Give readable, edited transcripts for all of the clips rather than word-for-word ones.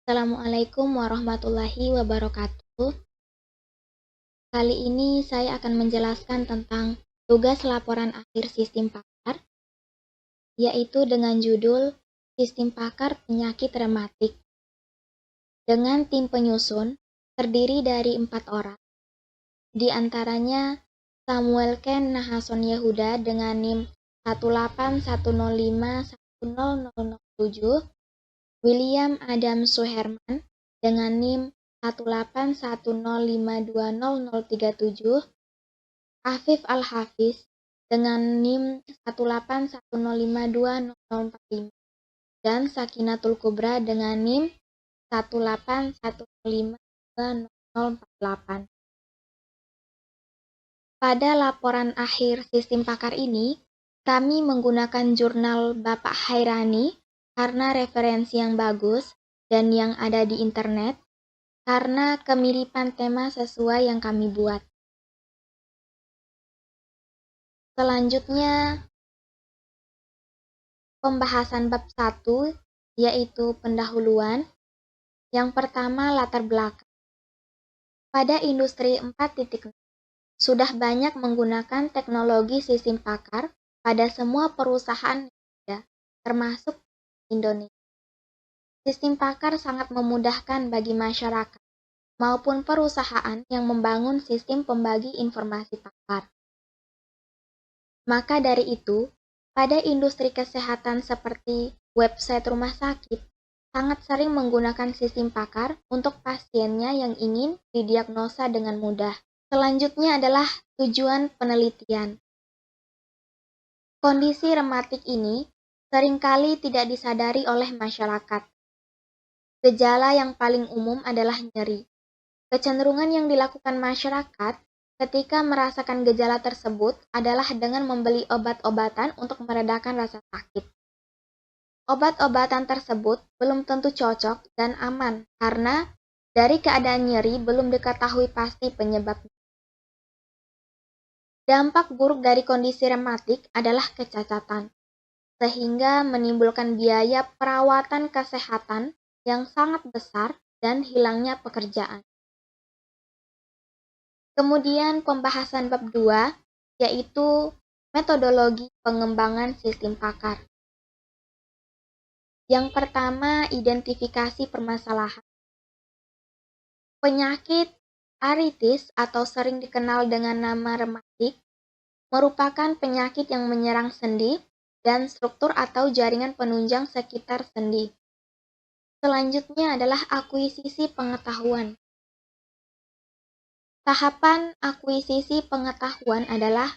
Assalamualaikum warahmatullahi wabarakatuh. Kali ini saya akan menjelaskan tentang tugas laporan akhir sistem pakar, yaitu dengan judul Sistem Pakar Penyakit Rematik. Dengan tim penyusun, terdiri dari 4 orang. Di antaranya Samuel Ken Nahason Yehuda dengan NIM 181051007, William Adam Suherman dengan NIM 181052037, Afif Al-Hafiz dengan NIM 181052045, dan Sakinatul Kubra dengan NIM 181052048. Pada laporan akhir sistem pakar ini, kami menggunakan jurnal Bapak Hairani karena referensi yang bagus dan yang ada di internet, karena kemiripan tema sesuai yang kami buat. Selanjutnya, pembahasan bab 1, yaitu pendahuluan. Yang pertama, latar belakang. Pada industri 4.0, sudah banyak menggunakan teknologi sistem pakar pada semua perusahaan yang ada, termasuk Indonesia. Sistem pakar sangat memudahkan bagi masyarakat maupun perusahaan yang membangun sistem pembagi informasi pakar. Maka dari itu, pada industri kesehatan seperti website rumah sakit, sangat sering menggunakan sistem pakar untuk pasiennya yang ingin didiagnosa dengan mudah. Selanjutnya adalah tujuan penelitian. Kondisi rematik ini seringkali tidak disadari oleh masyarakat. Gejala yang paling umum adalah nyeri. Kecenderungan yang dilakukan masyarakat ketika merasakan gejala tersebut adalah dengan membeli obat-obatan untuk meredakan rasa sakit. Obat-obatan tersebut belum tentu cocok dan aman karena dari keadaan nyeri belum diketahui pasti penyebabnya. Dampak buruk dari kondisi rematik adalah kecacatan, sehingga menimbulkan biaya perawatan kesehatan yang sangat besar dan hilangnya pekerjaan. Kemudian pembahasan bab 2, yaitu metodologi pengembangan sistem pakar. Yang pertama, identifikasi permasalahan. Penyakit aritis atau sering dikenal dengan nama rematik merupakan penyakit yang menyerang sendi dan struktur atau jaringan penunjang sekitar sendi. Selanjutnya adalah akuisisi pengetahuan. Tahapan akuisisi pengetahuan adalah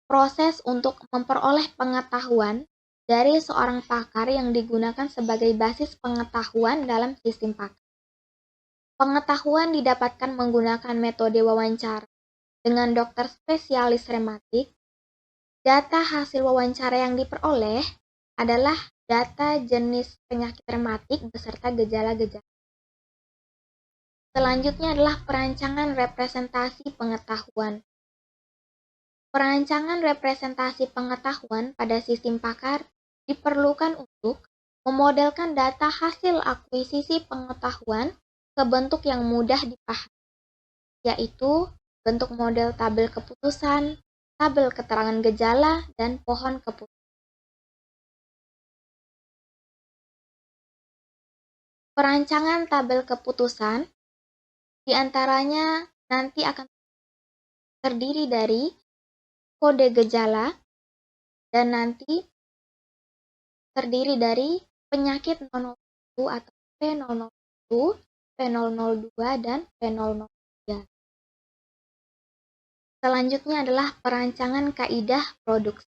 proses untuk memperoleh pengetahuan dari seorang pakar yang digunakan sebagai basis pengetahuan dalam sistem pakar. Pengetahuan didapatkan menggunakan metode wawancara dengan dokter spesialis rematik. Data hasil wawancara yang diperoleh adalah data jenis penyakit rematik beserta gejala-gejala. Selanjutnya adalah perancangan representasi pengetahuan. Perancangan representasi pengetahuan pada sistem pakar diperlukan untuk memodelkan data hasil akuisisi pengetahuan ke bentuk yang mudah dipahami, yaitu bentuk model tabel keputusan, tabel keterangan gejala, dan pohon keputusan. Perancangan tabel keputusan diantaranya nanti akan terdiri dari kode gejala dan nanti terdiri dari penyakit 001 atau P001, P002, dan P003. Selanjutnya adalah perancangan kaidah produksi.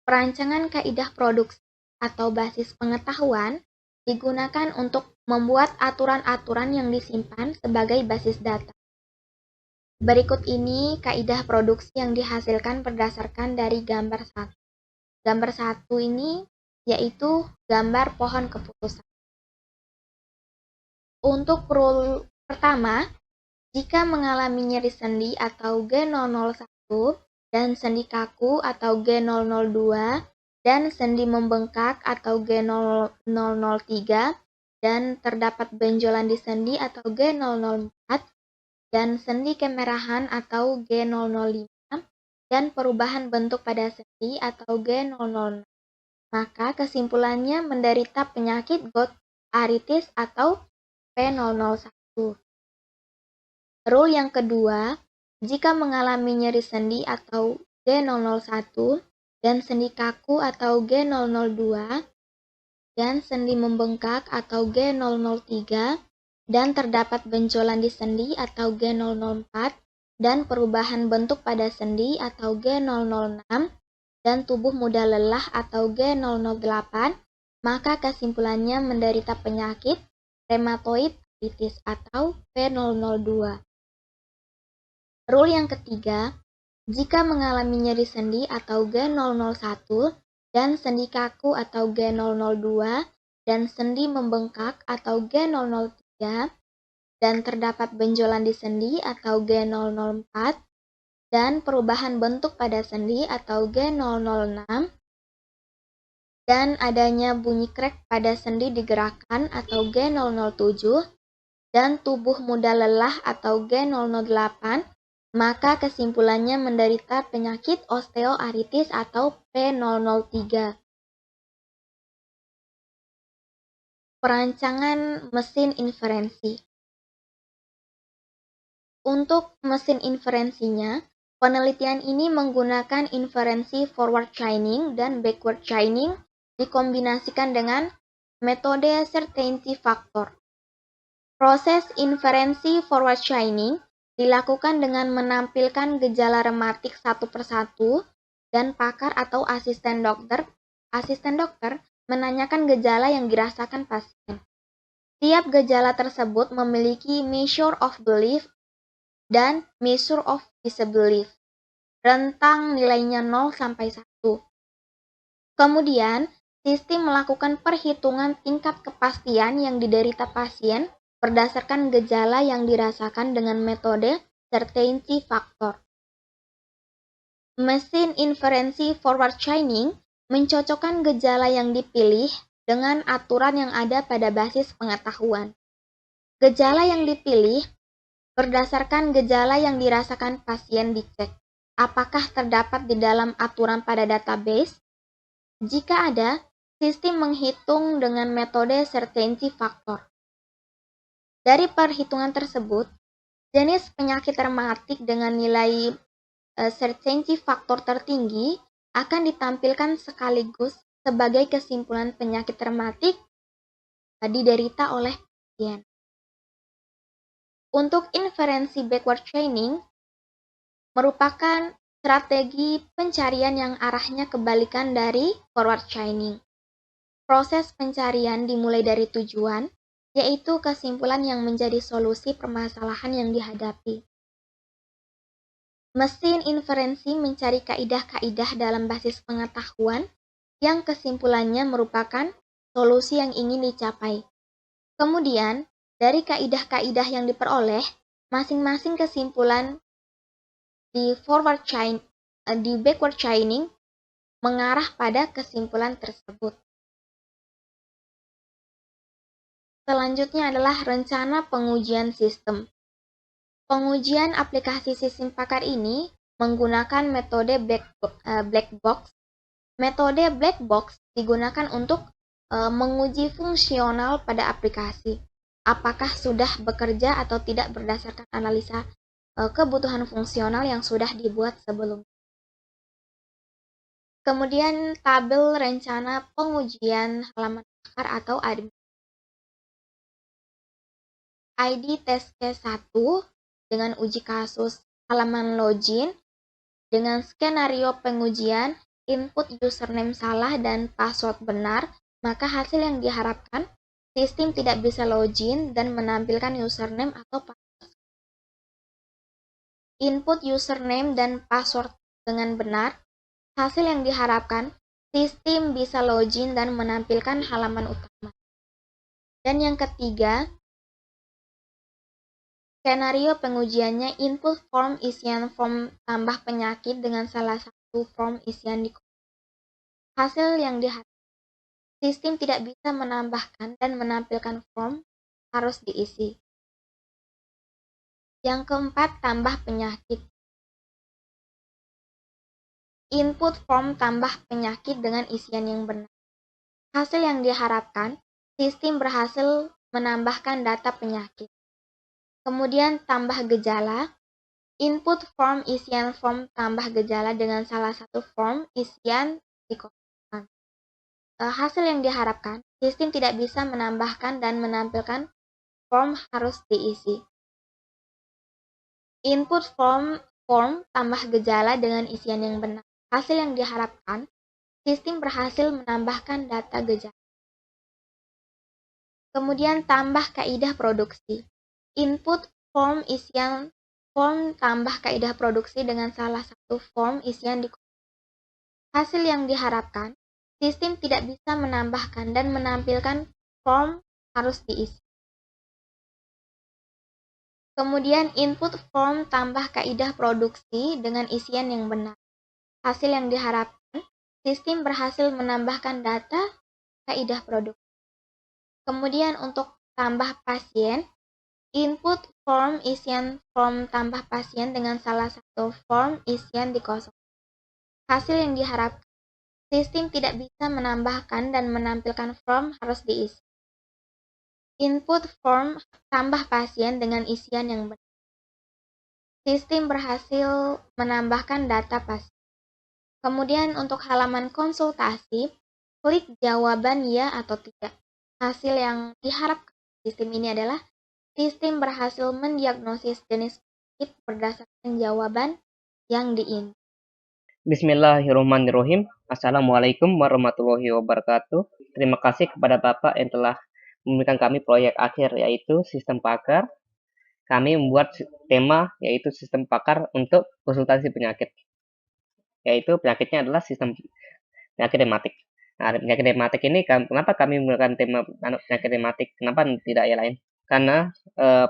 Perancangan kaidah produksi atau basis pengetahuan digunakan untuk membuat aturan-aturan yang disimpan sebagai basis data. Berikut ini kaidah produksi yang dihasilkan berdasarkan dari gambar 1. Gambar 1 ini yaitu gambar pohon keputusan. Untuk rule pertama, jika mengalami nyeri sendi atau G001 dan sendi kaku atau G002 dan sendi membengkak atau G003, dan terdapat benjolan di sendi atau G004 dan sendi kemerahan atau G005 dan perubahan bentuk pada sendi atau G006. Maka kesimpulannya menderita penyakit gout arthritis atau P001. Rule yang kedua, jika mengalami nyeri sendi atau G001 dan sendi kaku atau G002 dan sendi membengkak atau G003 dan terdapat benjolan di sendi atau G004 dan perubahan bentuk pada sendi atau G006 dan tubuh mudah lelah atau G008, maka kesimpulannya menderita penyakit rheumatoid arthritis atau P002. Rule yang ketiga, jika mengalami nyeri sendi atau G001 dan sendi kaku atau G002 dan sendi membengkak atau G003 dan terdapat benjolan di sendi atau G004 dan perubahan bentuk pada sendi atau G006 dan adanya bunyi krek pada sendi digerakkan atau G007 dan tubuh mudah lelah atau G008, maka kesimpulannya menderita penyakit osteoartritis atau P003. Perancangan mesin inferensi. Untuk mesin inferensinya, penelitian ini menggunakan inferensi forward chaining dan backward chaining dikombinasikan dengan metode certainty factor. Proses inferensi forward chaining dilakukan dengan menampilkan gejala rematik satu persatu dan pakar atau asisten dokter menanyakan gejala yang dirasakan pasien. Tiap gejala tersebut memiliki measure of belief dan measure of disbelief. Rentang nilainya 0 sampai 1. Kemudian, sistem melakukan perhitungan tingkat kepastian yang diderita pasien berdasarkan gejala yang dirasakan dengan metode certainty factor. Mesin inferensi forward chaining mencocokkan gejala yang dipilih dengan aturan yang ada pada basis pengetahuan. Gejala yang dipilih berdasarkan gejala yang dirasakan pasien dicek. Apakah terdapat di dalam aturan pada database? Jika ada, sistem menghitung dengan metode certainty factor. Dari perhitungan tersebut, jenis penyakit rematik dengan nilai certainty factor tertinggi akan ditampilkan sekaligus sebagai kesimpulan penyakit rematik diderita oleh pasien. Untuk inferensi backward chaining merupakan strategi pencarian yang arahnya kebalikan dari forward chaining. Proses pencarian dimulai dari tujuan, yaitu kesimpulan yang menjadi solusi permasalahan yang dihadapi. Mesin inferensi mencari kaidah-kaidah dalam basis pengetahuan yang kesimpulannya merupakan solusi yang ingin dicapai. Kemudian, dari kaidah-kaidah yang diperoleh, masing-masing kesimpulan di backward chaining mengarah pada kesimpulan tersebut. Selanjutnya adalah rencana pengujian sistem. Pengujian aplikasi sistem pakar ini menggunakan metode black box. Metode black box digunakan untuk menguji fungsional pada aplikasi. Apakah sudah bekerja atau tidak berdasarkan analisa kebutuhan fungsional yang sudah dibuat sebelumnya. Kemudian tabel rencana pengujian halaman pakar atau admin. ID test case 1 dengan uji kasus halaman login dengan skenario pengujian input username salah dan password benar, maka hasil yang diharapkan sistem tidak bisa login dan menampilkan username atau password. Input username dan password dengan benar, hasil yang diharapkan sistem bisa login dan menampilkan halaman utama. Dan yang ketiga, skenario pengujiannya input form isian form tambah penyakit dengan salah satu form isian di hasil yang diharapkan Sistem tidak bisa menambahkan dan menampilkan form, harus diisi. Yang keempat, tambah penyakit. Input form tambah penyakit dengan isian yang benar. Hasil yang diharapkan, sistem berhasil menambahkan data penyakit. Kemudian tambah gejala. Input form isian form tambah gejala dengan salah satu form isian dikosongkan. Hasil yang diharapkan, sistem tidak bisa menambahkan dan menampilkan form, harus diisi. Input form tambah gejala dengan isian yang benar. Hasil yang diharapkan, sistem berhasil menambahkan data gejala. Kemudian tambah kaidah produksi. Input form isian form tambah kaidah produksi dengan salah satu form isian dikosongkan. Hasil yang diharapkan, sistem tidak bisa menambahkan dan menampilkan form, harus diisi. Kemudian input form tambah kaidah produksi dengan isian yang benar. Hasil yang diharapkan, sistem berhasil menambahkan data kaidah produksi. Kemudian untuk tambah pasien, input form isian form tambah pasien dengan salah satu form isian dikosongkan. Hasil yang diharapkan, sistem tidak bisa menambahkan dan menampilkan form, harus diisi. Input form tambah pasien dengan isian yang benar. Sistem berhasil menambahkan data pasien. Kemudian untuk halaman konsultasi, klik jawaban ya atau tidak. Hasil yang diharapkan sistem ini adalah sistem berhasil mendiagnosis jenis penyakit berdasarkan jawaban yang diinput. Bismillahirrahmanirrahim. Assalamualaikum warahmatullahi wabarakatuh. Terima kasih kepada Bapak yang telah memberikan kami proyek akhir, yaitu sistem pakar. Kami membuat tema yaitu sistem pakar untuk konsultasi penyakit, yaitu penyakitnya adalah sistem penyakit rematik. Nah, penyakit rematik ini kenapa kami menggunakan tema penyakit rematik? Kenapa tidak yang lain? Karena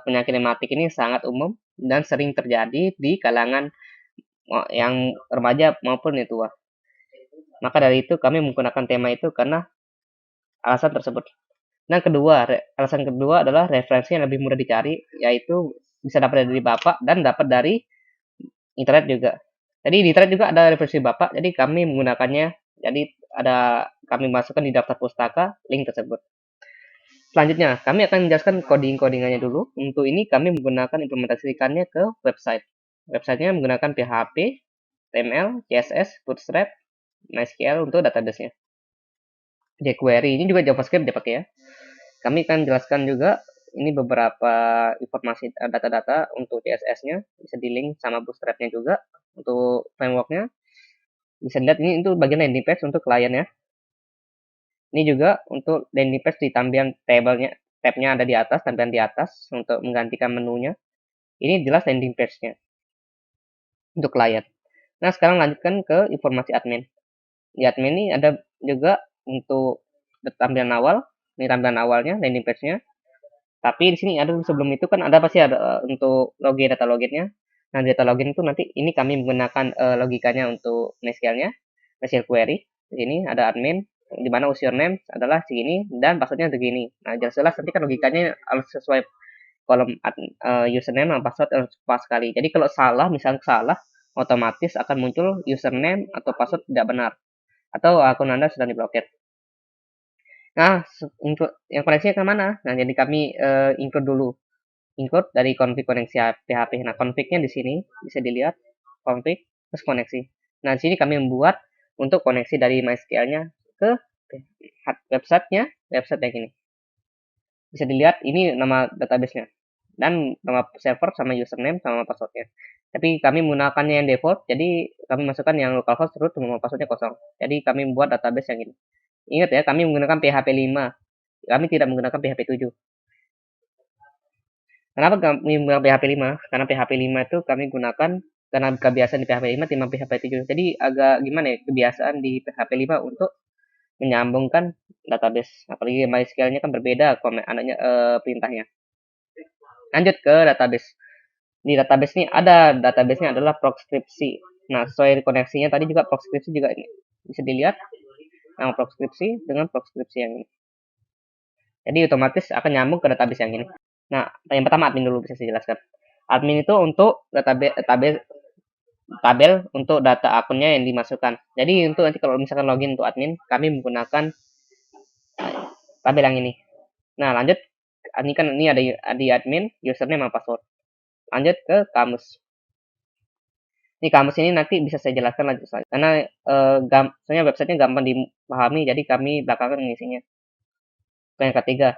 penyakit rematik ini sangat umum dan sering terjadi di kalangan yang remaja maupun yang tua. Maka dari itu kami menggunakan tema itu karena alasan tersebut. Dan alasan kedua adalah referensi yang lebih mudah dicari, yaitu bisa dapat dari Bapak dan dapat dari internet juga. Jadi di internet juga ada referensi Bapak, jadi kami menggunakannya. Jadi kami masukkan di daftar pustaka link tersebut. Selanjutnya, kami akan menjelaskan codingannya dulu. Untuk ini kami menggunakan implementasikannya ke website. Websitenya menggunakan PHP, HTML, CSS, Bootstrap, MySQL untuk database-nya. jQuery ini juga JavaScript dipakai ya. Kami akan jelaskan juga ini beberapa informasi data-data untuk CSS-nya, bisa di link sama Bootstrap-nya juga. Untuk framework-nya bisa dilihat ini itu bagian landing page untuk klien ya. Ini juga untuk landing page di tampilan tab-nya ada di atas, tampilan di atas untuk menggantikan menunya. Ini jelas landing page-nya untuk klien. Nah, sekarang lanjutkan ke informasi admin. Di admin ini ada juga untuk tampilan awal, ini tampilan awalnya, landing page-nya. Tapi di sini ada sebelum itu kan ada pasti ada untuk login data loginnya. Nah, data login itu nanti ini kami menggunakan logikanya untuk MySQL-nya, MySQL query. Di sini ada admin, di mana username adalah segini dan passwordnya segini. Nah, jelas-jelas nanti kan logikanya harus sesuai kolom username dan password harus pas sekali. Jadi kalau salah, misalnya salah, otomatis akan muncul username atau password tidak benar atau akun Anda sedang diblokir. Nah, yang koneksinya ke mana? Nah, jadi kami include dulu. Include dari config koneksi PHP. Nah, config-nya di sini bisa dilihat config terus koneksi. Nah, di sini kami membuat untuk koneksi dari MySQL-nya ke website-nya, website yang ini. Bisa dilihat ini nama database-nya dan nama server sama username sama password-nya. Tapi kami menggunakannya yang default, jadi kami masukkan yang localhost root sama password-nya kosong. Jadi kami membuat database yang ini. Ingat ya, kami menggunakan PHP 5. Kami tidak menggunakan PHP 7. Kenapa kami menggunakan PHP 5? Karena PHP 5 itu kami gunakan karena kebiasaan di PHP 5 timbang PHP 7. Jadi agak gimana ya, kebiasaan di PHP 5 untuk menyambungkan database. Apalagi MySQL-nya kan berbeda perintahnya. Lanjut ke database. Di database ini ada database-nya adalah progscripsi. Nah, sesuai koneksinya tadi juga progscripsi juga ini. Bisa dilihat nama proskripsi dengan proskripsi yang ini. Jadi otomatis akan nyambung ke database yang ini. Nah, yang pertama admin dulu bisa saya jelaskan. Admin itu untuk tabel untuk data akunnya yang dimasukkan. Jadi untuk nanti kalau misalkan login untuk admin, kami menggunakan tabel yang ini. Nah, lanjut. Ini kan ini ada admin, username sama password. Lanjut ke kamus. Ini kamus ini nanti bisa saya jelaskan lanjut saja. Karena soalnya websitenya gampang dipahami, jadi kami belakangan mengisinya. Yang ketiga,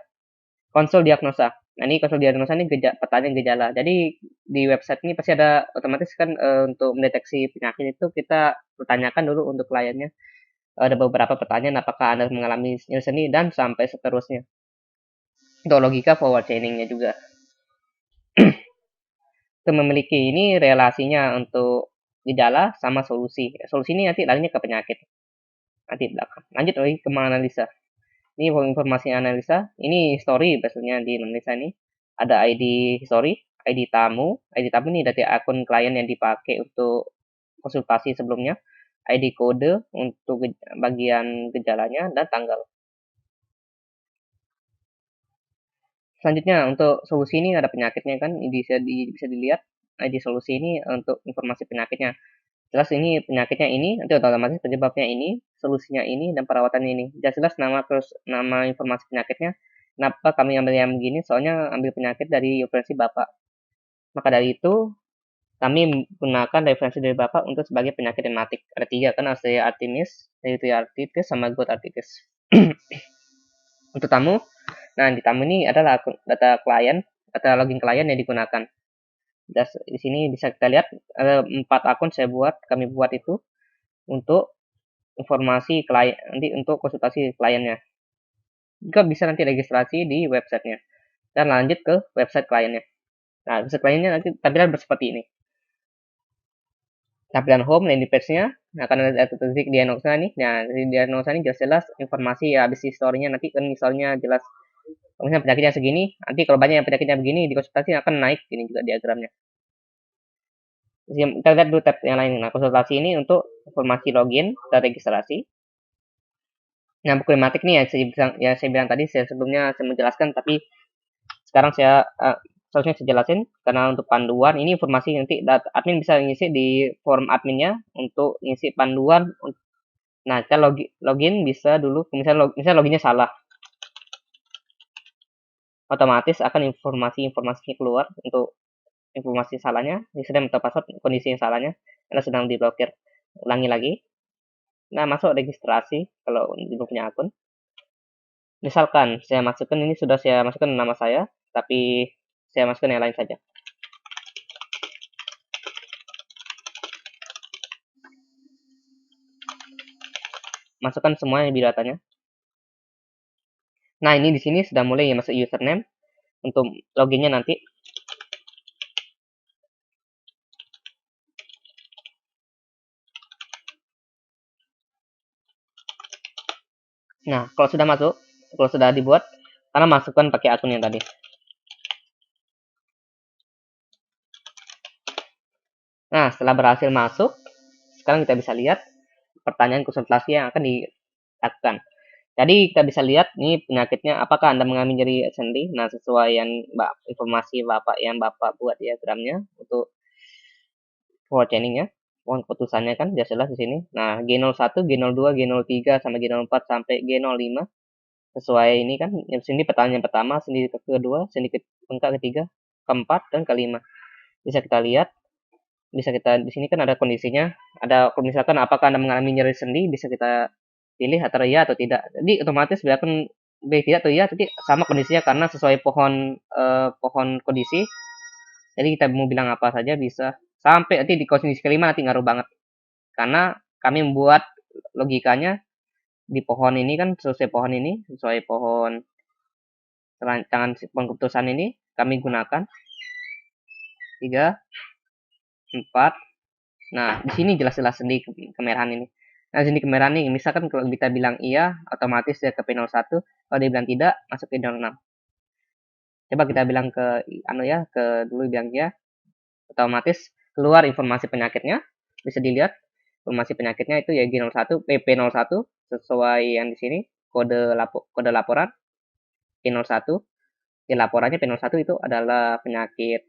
konsul diagnosa. Nah, ini konsul diagnosa ini pertanyaan gejala. Jadi di website ini pasti ada otomatis kan untuk mendeteksi penyakit itu kita pertanyakan dulu untuk kliennya. Ada beberapa pertanyaan apakah Anda mengalami nyeri dan sampai seterusnya. Untuk logika forward chainingnya juga. Itu memiliki ini relasinya untuk gejala sama solusi. Solusi ini nanti larinya ke penyakit. Nanti belakang. Lanjut lagi ke menganalisa. Ini informasi analisa. Ini history biasanya di analisa ini. Ada ID history, ID tamu. ID tamu ini dari akun klien yang dipakai untuk konsultasi sebelumnya. ID kode untuk bagian gejalanya dan tanggal. Selanjutnya untuk solusi ini ada penyakitnya kan, bisa dilihat ID solusi ini untuk informasi penyakitnya. Jelas ini penyakitnya ini, nanti otomatis penyebabnya ini, solusinya ini, dan perawatannya ini. Jelas nama informasi penyakitnya. Kenapa kami ambil yang begini? Soalnya ambil penyakit dari referensi Bapak. Maka dari itu kami gunakan referensi dari Bapak untuk sebagai penyakit rematik. Ada 3 kan, osteoartritis, artritis, sama gout artritis. Untuk tamu, nah di tamu ini adalah data klien, data login klien yang digunakan. Di sini bisa kita lihat ada 4 akun kami buat itu untuk informasi klien, nanti untuk konsultasi kliennya. Juga bisa nanti registrasi di websitenya. Dan lanjut ke website kliennya. Nah, website kliennya nanti tampilan seperti ini. Tampilan home, landing page-nya. Nah, karena ada titik diagnosa nih. Nah, di diagnosa ini jelas informasi ya, habis historinya nanti kan misalnya jelas misalnya penyakitnya segini, nanti kalau banyak yang penyakitnya begini di konsultasi akan naik ini juga diagramnya. Kita lihat dulu tab yang lain. Nah, konsultasi ini untuk informasi login dan registrasi. Nah, buku tematik nih ya saya bilang tadi, sebelumnya saya menjelaskan, tapi sekarang seharusnya saya jelasin karena untuk panduan ini informasi nanti admin bisa ngisi di form adminnya untuk ngisi panduan. Nah, kita login bisa dulu, misalnya loginnya salah, otomatis akan informasi keluar untuk informasi salahnya, sedang atau password kondisi yang salahnya karena sedang diblokir. Ulangi lagi. Nah, masuk registrasi kalau belum punya akun. Misalkan saya masukkan ini sudah saya masukkan nama saya, tapi saya masukkan yang lain saja. Masukkan semuanya biodatanya. Nah, ini di sini sudah mulai ya masuk username untuk loginnya nanti. Nah, kalau sudah masuk, kalau sudah dibuat, karena masukkan pakai akun yang tadi. Nah, setelah berhasil masuk, sekarang kita bisa lihat pertanyaan konsultasi yang akan dilakukan. Jadi kita bisa lihat nih penyakitnya, apakah Anda mengalami nyeri sendi? Nah, sesuai yang informasi Bapak yang Bapak buat diagramnya untuk forward chainingnya, mohon keputusannya kan jelas di sini. Nah, G01, G02, G03 sampai G04 sampai G05 sesuai ini kan. Di sini pertanyaan pertama, sendi kedua, sendi bengkak ketiga, keempat dan kelima. Bisa kita lihat, bisa kita di sini kan ada kondisinya. Ada misalkan apakah Anda mengalami nyeri sendi, bisa kita pilih antara ya atau tidak. Jadi otomatis biarkan B tidak atau ya, tapi sama kondisinya karena sesuai pohon kondisi. Jadi kita mau bilang apa saja bisa. Sampai nanti di kondisi kelima nanti ngaruh banget. Karena kami membuat logikanya di pohon ini kan sesuai pohon ini, sesuai pohon rancangan keputusan ini kami gunakan 3, 4. Nah, di sini jelas-jelas sendi kemerahan ini. Nah, sini kemerahan ini, misalkan kalau kita bilang iya, otomatis dia ke P01. Kalau dia bilang tidak, masuk ke P06. Coba kita bilang dulu bilang ya, otomatis keluar informasi penyakitnya. Bisa dilihat informasi penyakitnya itu ya G01, PP01 sesuai yang di sini kode laporan P01. Di laporannya P01 itu adalah penyakit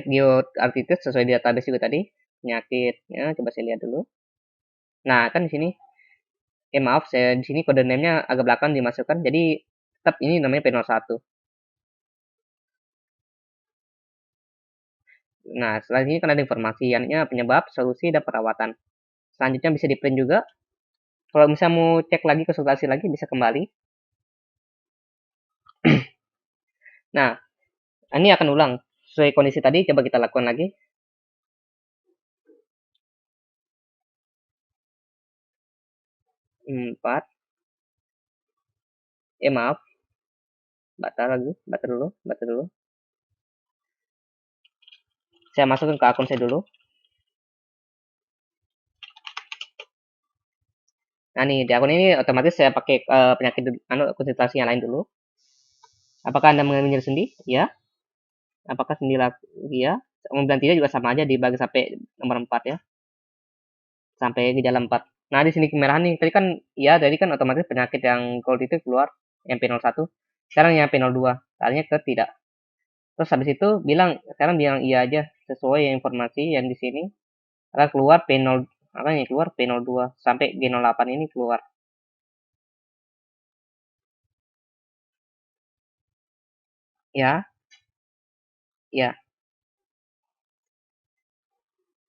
geoartritis sesuai di database juga tadi. Penyakitnya coba saya lihat dulu. Nah, kan di sini maaf, saya di sini kode name-nya agak belakang dimasukkan. Jadi tetap ini namanya P01. Nah, setelah ini kan ada informasi yakni penyebab, solusi, dan perawatan. Selanjutnya bisa di-print juga. Kalau misalnya mau cek lagi, konsultasi lagi, bisa kembali. Nah, ini akan ulang. Sesuai kondisi tadi, coba kita lakukan lagi. Empat. Maaf. Batal dulu. Saya masukin ke akun saya dulu. Nah, nih, di akun ini otomatis saya pakai penyakit konsultasi yang lain dulu. Apakah Anda mengambil sendi? Ya. Apakah sendi ya? Kemudian tidak juga sama aja dibagi sampai nomor 4 ya. Sampai gejala 4. Nah, di sini kemerahan nih. Tadi kan otomatis penyakit yang gold itu keluar yang P01. Sekarang yang P02. Tadinya ke tidak. Terus habis itu sekarang bilang iya aja sesuai informasi yang di sini. Akan keluar P0 keluar P02 sampai G08 ini keluar. Ya, ya,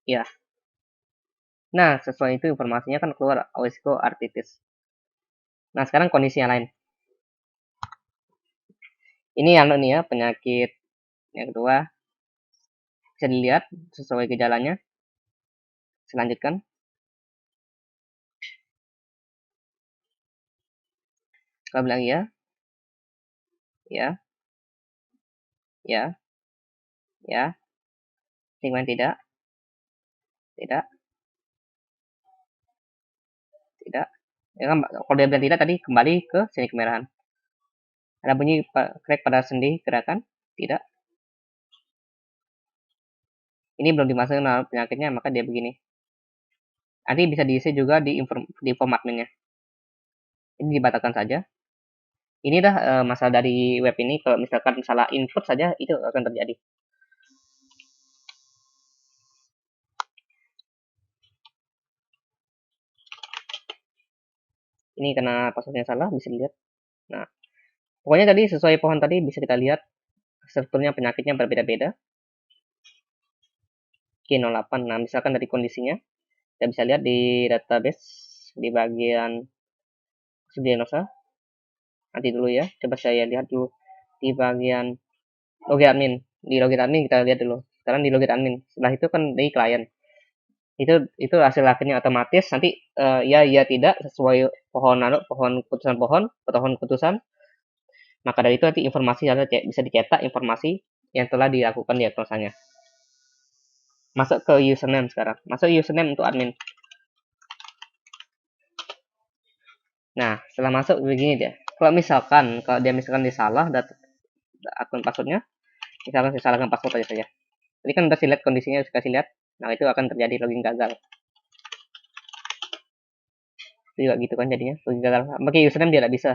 ya. Nah, sesuai itu informasinya kan keluar osteoartritis. Nah, sekarang kondisi yang lain. Ini nih ya, penyakit yang kedua. Bisa dilihat sesuai gejalanya. Selanjutkan. Kalau bilang iya, ya, ya, ya. Lingkungan tidak, tidak. Ya kan, kalau dia bilang tidak tadi kembali ke sini kemerahan. Ada bunyi crack pada sendi gerakan? Tidak. Ini belum dimasukkan penyakitnya, maka dia begini. Nanti bisa diisi juga di form adminnya. Ini dibatalkan saja. Ini dah masalah dari web ini. Kalau misalkan salah input saja, itu akan terjadi. Ini karena passwordnya salah, bisa dilihat. Nah, pokoknya tadi sesuai pohon tadi bisa kita lihat strukturnya penyakitnya berbeda-beda. K08. Nah, misalkan dari kondisinya, kita bisa lihat di database di bagian diagnosa. Nanti dulu ya, coba saya lihat dulu di bagian login admin. Di login admin kita lihat dulu. Sekarang di login admin. Setelah itu kan di klien. Itu hasil akhirnya otomatis nanti ya tidak sesuai pohon keputusan. Maka dari itu nanti informasi bisa dicetak informasi yang telah dilakukan diagnosanya. Masuk ke username sekarang. Masuk username untuk admin. Nah, setelah masuk begini dia. Kalau dia misalkan disalah akun passwordnya, misalkan saya salahkan password aja saja. Tadi kan udah lihat kondisinya, kasih lihat. Nah, itu akan terjadi login gagal. Itu juga gitu kan jadinya, login gagal. Pakai username dia tidak bisa.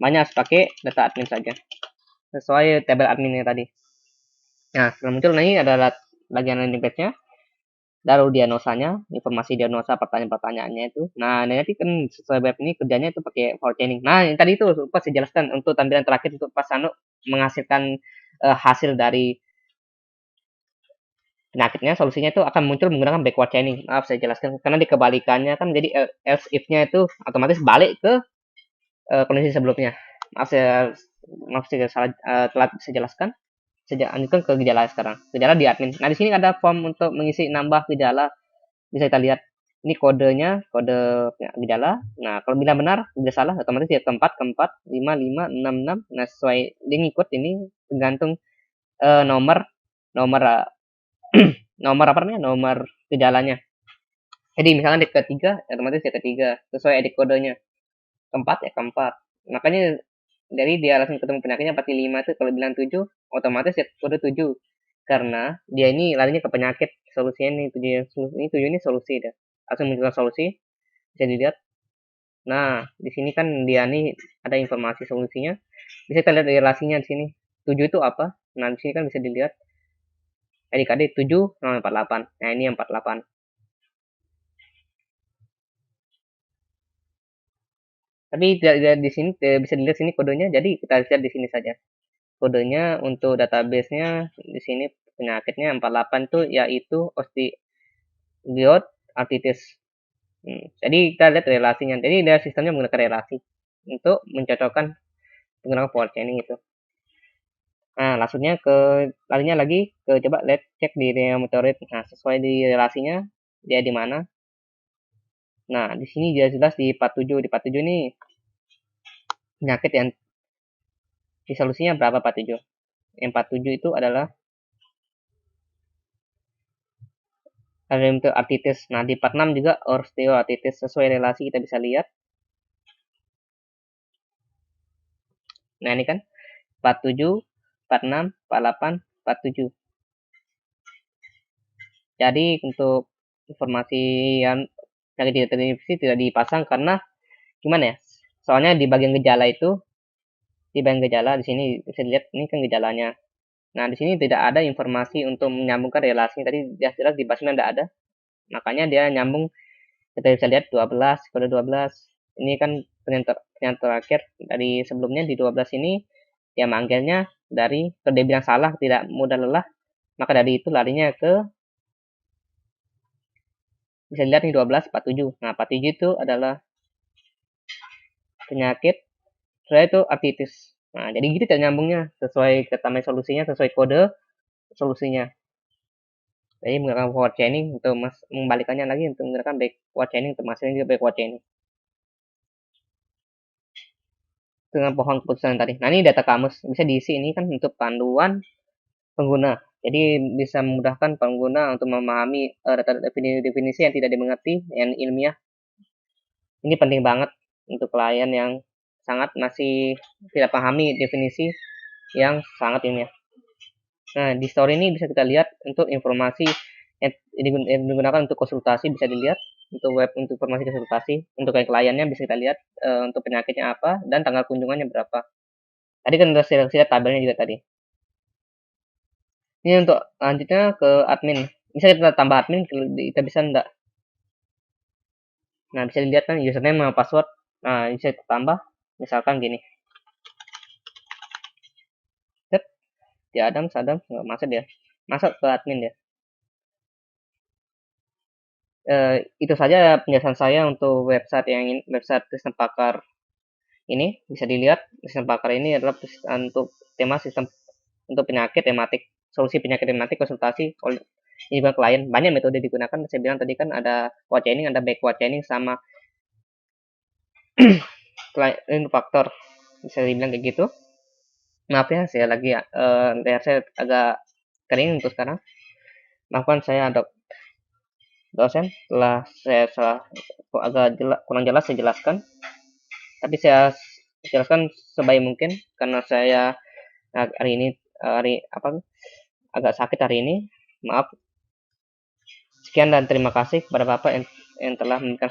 Makanya harus pakai data admin saja. Sesuai tabel adminnya tadi. Nah, setelah muncul ini adalah bagian landing page-nya. Lalu diagnosanya, informasi diagnosa pertanyaan-pertanyaannya itu. Nah, nanti kan sesuai web ini kerjanya itu pakai forward chaining. Nah, yang tadi itu lupa saya jelaskan untuk tampilan terakhir untuk pas menghasilkan hasil dari penyakitnya, solusinya itu akan muncul menggunakan backward chaining. Maaf saya jelaskan karena dikebalikannya kan jadi else if-nya itu otomatis balik ke kondisi sebelumnya. Maaf saya salah telat saya jelaskan. Sejak lanjutkan ke gejala sekarang. Gejala di admin. Nah, di sini ada form untuk mengisi nambah gejala. Bisa kita lihat. Ini kodenya, kode gejala. Nah, kalau bila benar, bila salah, otomatis dia keempat, 5, 5, 6, 6. Nah, sesuai dia ngikut ini tergantung nomor nomor apa namanya? Nomor gejalanya. Jadi misalkan di ketiga, otomatis dia ketiga sesuai edit kodenya. Keempat ya keempat. Makanya dari dia langsung ketemu penyakitnya 45 itu kalau bilang 7 otomatis ya kode 7 karena dia ini larinya ke penyakit solusinya ini 7 ini solusi dah. langsung munculkan solusi, bisa dilihat. Nah, di sini kan dia nih ada informasi solusinya. Bisa kita lihat relasinya di sini. 7 itu apa? Nah, di sini kan bisa dilihat adik-adik 7 sama 48. Nah, ini yang 48. Tapi tidak di sini bisa dilihat sini kodenya. Jadi kita lihat di sini saja. Kodenya untuk database-nya di sini penyakitnya 48 itu yaitu osteoid arthritis. Jadi kita lihat relasinya. Jadi dia sistemnya menggunakan relasi untuk mencocokkan menggunakan power chaining itu. Nah, langsungnya larinya lagi ke coba let's cek di meteorit. Nah, sesuai di relasinya dia di mana. Nah, di sini jelas di 47. Di 47 ini penyakit yang di solusinya berapa 47? Yang 47 itu adalah arthritis. Nah, di 46 juga osteoarthritis. Sesuai relasi kita bisa lihat. Nah, ini kan 47, 46, 48, 47. Jadi untuk informasi yang tidak terinfeksi tidak dipasang karena gimana ya? Soalnya di bagian gejala itu, di bagian gejala di sini bisa dilihat ini kan gejalanya. Nah, di sini tidak ada informasi untuk menyambungkan relasi. Tadi jelas di basisnya tidak ada. Makanya dia nyambung, kita bisa lihat 12, kode 12. Ini kan yang terakhir dari sebelumnya di 12 ini dia manggilnya dari kode bilang salah, tidak mudah lelah. Maka dari itu larinya ke bisa dilihat nih 12 47. Nah, 47 itu adalah penyakit saya itu arthritis. Nah, jadi gitu cara nyambungnya sesuai ketama solusinya, sesuai kode solusinya. Jadi menggunakan forward chaining untuk membalikannya lagi untuk menggunakan backward chaining untuk masuknya juga backward chaining. Dengan pohon keputusan tadi. Nah, ini data kamus bisa diisi ini kan untuk panduan pengguna. Jadi bisa memudahkan pengguna untuk memahami data definisi yang tidak dimengerti yang ilmiah. Ini penting banget untuk klien yang sangat masih tidak pahami definisi yang sangat ilmiah. Nah, di story ini bisa kita lihat untuk informasi yang digunakan untuk konsultasi bisa dilihat untuk web untuk informasi konsultasi untuk kliennya bisa kita lihat untuk penyakitnya apa dan tanggal kunjungannya berapa. Tadi kan sudah saya lihat tabelnya juga tadi. Ini untuk lanjutnya ke admin. Bisa kita tambah admin, kita bisa enggak? Nah, bisa dilihat kan username sama password. Nah, bisa kita tambah. Misalkan gini. Set, di Adams nggak masuk dia. Masuk ke admin dia. Itu saja penjelasan saya untuk website sistem pakar ini. Bisa dilihat sistem pakar ini adalah untuk tema sistem untuk penyakit tematik, solusi penyakit tematik konsultasi oleh juga klien. Banyak metode digunakan. Saya bilang tadi kan ada forward chaining, ada backward chaining sama client faktor. Bisa dibilang kayak gitu. Maaf ya, saya lagi leher saya agak kering untuk sekarang. Maafkan saya dosen telah saya salah agak kurang jelas saya jelaskan. Tapi saya jelaskan sebaik mungkin karena saya hari ini agak sakit hari ini. Maaf. Sekian dan terima kasih kepada Bapak yang telah memberikan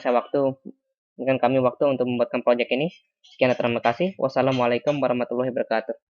kami waktu untuk membuatkan proyek ini. Sekian dan terima kasih. Wassalamualaikum warahmatullahi wabarakatuh.